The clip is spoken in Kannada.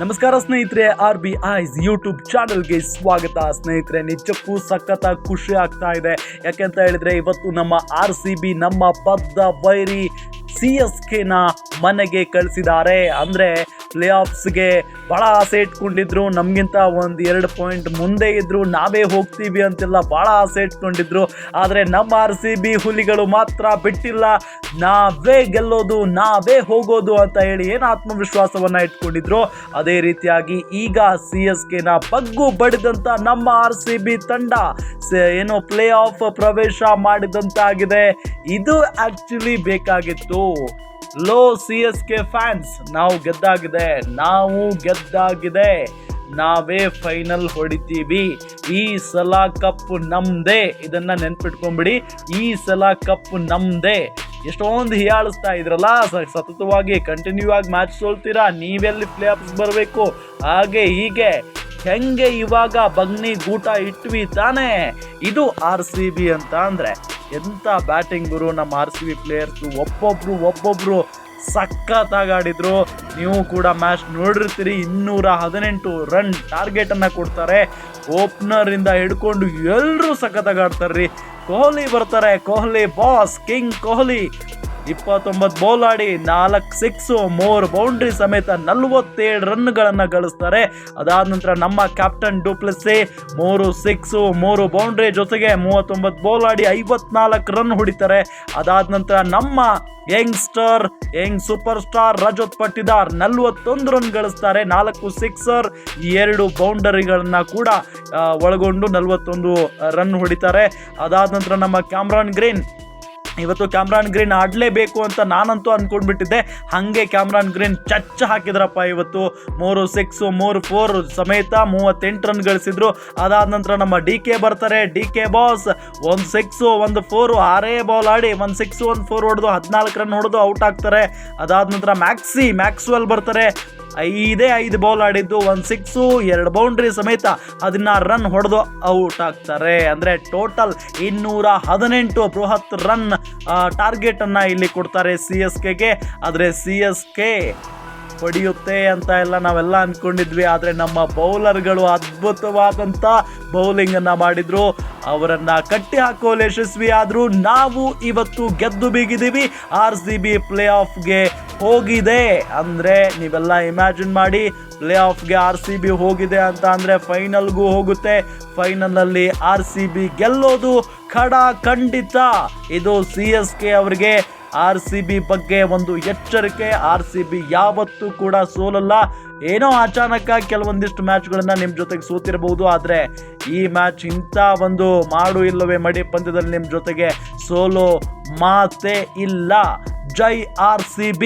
ನಮಸ್ಕಾರ ಸ್ನೇಹಿತರೆ, RBI's ಯೂಟ್ಯೂಬ್ ಚಾನಲ್ಗೆ ಸ್ವಾಗತ. ಸ್ನೇಹಿತರೆ, ನಿಜಕ್ಕೂ ಸಖತ್ ಖುಷಿ ಆಗ್ತಾ ಇದೆ. ಯಾಕೆಂತ ಹೇಳಿದ್ರೆ ಇವತ್ತು ನಮ್ಮ RCB ನಮ್ಮ ಬದ್ಧ ವೈರಿ CSKನ ಮನೆಗೆ ಕಳಿಸಿದ್ದಾರೆ. ಅಂದರೆ ಪ್ಲೇ ಆಫ್ಸ್ಗೆ ಭಾಳ ಆಸೆ ಇಟ್ಕೊಂಡಿದ್ರು. ನಮಗಿಂತ 1-2 ಪಾಯಿಂಟ್ ಮುಂದೆ ಇದ್ದರು, ನಾವೇ ಹೋಗ್ತೀವಿ ಅಂತೆಲ್ಲ ಭಾಳ ಆಸೆ ಇಟ್ಕೊಂಡಿದ್ರು. ಆದರೆ ನಮ್ಮ RCB ಹುಲಿಗಳು ಮಾತ್ರ ಬಿಟ್ಟಿಲ್ಲ. ನಾವೇ ಗೆಲ್ಲೋದು, ನಾವೇ ಹೋಗೋದು ಅಂತ ಹೇಳಿ ಏನು ಆತ್ಮವಿಶ್ವಾಸವನ್ನು ಇಟ್ಕೊಂಡಿದ್ರು. ಅದೇ ರೀತಿಯಾಗಿ ಈಗ CSKನ ಬಗ್ಗು ಬಡಿದಂಥ ನಮ್ಮ RCB ತಂಡ ಏನು ಪ್ಲೇ ಆಫ್ ಪ್ರವೇಶ ಮಾಡಿದಂತಾಗಿದೆ. ಇದು ಆ್ಯಕ್ಚುಲಿ ಬೇಕಾಗಿತ್ತು. ಲೋ CSK ಫ್ಯಾನ್ಸ್, ನಾವು ಗೆದ್ದಾಗಿದೆ. ನಾವೇ ಫೈನಲ್ ಹೊಡಿತೀವಿ. ಈ ಸಲ ಕಪ್ ನಮ್ದೇ. ಇದನ್ನ ನೆನ್ಪಿಟ್ಕೊಂಡ್ಬಿಡಿ, ಈ ಸಲ ಕಪ್ ನಮ್ದೇ. ಎಷ್ಟೊಂದು ಹೀಯಾಳಿಸ್ತಾ ಇದ್ರಲ್ಲ, ಸತತವಾಗಿ ಕಂಟಿನ್ಯೂ ಆಗಿ ಮ್ಯಾಚ್ ಸೋಲ್ತೀರಾ, ನೀವೆಲ್ಲಿ ಪ್ಲೇ ಆಫ್ಸ್ ಬರಬೇಕು, ಹಾಗೆ ಹೀಗೆ ಹೆಂಗೆ ಇವಾಗ ಬಗ್ನಿ ಗೂಟ ಇಟ್ವಿ ತಾನೇ. ಇದು RCB ಅಂತ ಅಂದರೆ ಎಂಥ ಬ್ಯಾಟಿಂಗ್ ಗುರು ನಮ್ಮ RCB ಪ್ಲೇಯರ್ಸು. ಒಬ್ಬೊಬ್ರು ಸಖತ್ತಾಗಿ ಆಡಿದ್ರು. ನೀವು ಕೂಡ ಮ್ಯಾಚ್ ನೋಡಿರ್ತೀರಿ. 218 ರನ್ ಟಾರ್ಗೆಟನ್ನು ಕೊಡ್ತಾರೆ. ಓಪನರಿಂದ ಹಿಡ್ಕೊಂಡು ಎಲ್ಲರೂ ಸಖತ್ತಾಗಿ ಆಡ್ತಾರ್ರಿ. ಕೊಹ್ಲಿ ಬರ್ತಾರೆ, Kohli boss, king Kohli 29 bowl ಆಡಿ 4 ಸಿಕ್ಸು 3 ಬೌಂಡ್ರಿ ಸಮೇತ 47 ರನ್ಗಳನ್ನು ಗಳಿಸ್ತಾರೆ. ಅದಾದ ನಂತರ ನಮ್ಮ ಕ್ಯಾಪ್ಟನ್ ಡುಪ್ಲೆಸಿ 3 ಸಿಕ್ಸು 3 ಬೌಂಡ್ರಿ ಜೊತೆಗೆ 39 ಬೌಲ್ ಆಡಿ 54 ರನ್ ಹೊಡಿತಾರೆ. ಅದಾದ ನಂತರ ನಮ್ಮ young superstar Rajat Patidar 41 run ಗಳಿಸ್ತಾರೆ. 4 ಸಿಕ್ಸರ್ 2 ಬೌಂಡರಿಗಳನ್ನ ಕೂಡ ಒಳಗೊಂಡು 41 ರನ್ ಹೊಡಿತಾರೆ. ಅದಾದ ನಂತರ ನಮ್ಮ ಕ್ಯಾಮ್ರಾನ್ ಗ್ರೀನ್ ಆಡಲೇಬೇಕು ಅಂತ ನಾನಂತೂ ಅಂದ್ಕೊಂಡ್ಬಿಟ್ಟಿದ್ದೆ. ಹಾಗೆ ಕ್ಯಾಮ್ರಾನ್ ಗ್ರೀನ್ ಚಚ್ಚ ಹಾಕಿದ್ರಪ್ಪ ಇವತ್ತು. 3 ಸಿಕ್ಸು 3 4 ಸಮೇತ 38 ರನ್ ಗಳಿಸಿದ್ರು. ಅದಾದ ನಂತರ ನಮ್ಮ DK ಬರ್ತಾರೆ. DK ಬಾಸ್ 1 ಸಿಕ್ಸು 1 4 6 ಬಾಲ್ ಆಡಿ 1 ಸಿಕ್ಸು 1 4 ಹೊಡೆದು 14 ರನ್ ಹೊಡೆದು ಔಟ್ ಆಗ್ತಾರೆ. ಅದಾದ ನಂತರ ಮ್ಯಾಕ್ಸ್ವೆಲ್ ಬರ್ತಾರೆ. 5 ಬೌಲ್ ಆಡಿದ್ದು 1 ಸಿಕ್ಸು 2 ಬೌಂಡ್ರಿ ಸಮೇತ 16 ರನ್ ಹೊಡೆದು ಔಟ್ ಆಗ್ತಾರೆ. ಅಂದರೆ ಟೋಟಲ್ 218 ಬೃಹತ್ ರನ್ ಟಾರ್ಗೆಟ್ ಅನ್ನ ಇಲ್ಲಿ ಕೊಡ್ತಾರೆ CSKಗೆ. ಆದರೆ CSK ಹೊಡೆಯುತ್ತೆ ಅಂತ ಎಲ್ಲ ನಾವೆಲ್ಲ ಅಂದ್ಕೊಂಡಿದ್ವಿ. ಆದರೆ ನಮ್ಮ ಬೌಲರ್ಗಳು ಅದ್ಭುತವಾದಂಥ ಬೌಲಿಂಗನ್ನು ಮಾಡಿದ್ರು. ಅವರನ್ನು ಕಟ್ಟಿ ಹಾಕುವಲ್ಲಿ ಯಶಸ್ವಿ ಆದರೂ ನಾವು ಇವತ್ತು ಗೆದ್ದು ಬೀಗಿದ್ದೀವಿ. RCB ಪ್ಲೇ ಆಫ್ಗೆ ಹೋಗಿದೆ. ಅಂದರೆ ನೀವೆಲ್ಲ ಇಮ್ಯಾಜಿನ್ ಮಾಡಿ, ಪ್ಲೇ ಆಫ್ಗೆ RCB ಹೋಗಿದೆ ಅಂತ ಅಂದರೆ ಫೈನಲ್ಗೂ ಹೋಗುತ್ತೆ. ಫೈನಲಲ್ಲಿ RCB ಗೆಲ್ಲೋದು ಖಂಡಿತ. ಇದು CSK ಅವರಿಗೆ RCB ಬಗ್ಗೆ ಒಂದು ಎಚ್ಚರಿಕೆ. RCB ಯಾವತ್ತೂ ಕೂಡ ಸೋಲಲ್ಲ. ಏನೋ ಅಚಾನಕ ಕೆಲವೊಂದಿಷ್ಟು ಮ್ಯಾಚ್ಗಳನ್ನು ನಿಮ್ಮ ಜೊತೆಗೆ ಸೋತಿರಬಹುದು, ಆದರೆ ಈ ಮ್ಯಾಚ್ ಇಂಥ ಒಂದು ಮಾಡು ಇಲ್ಲವೇ ಮಡಿ ಪಂದ್ಯದಲ್ಲಿ ನಿಮ್ಮ ಜೊತೆಗೆ ಸೋಲೋ ಮಾತೇ ಇಲ್ಲ. ಜೈ RCB.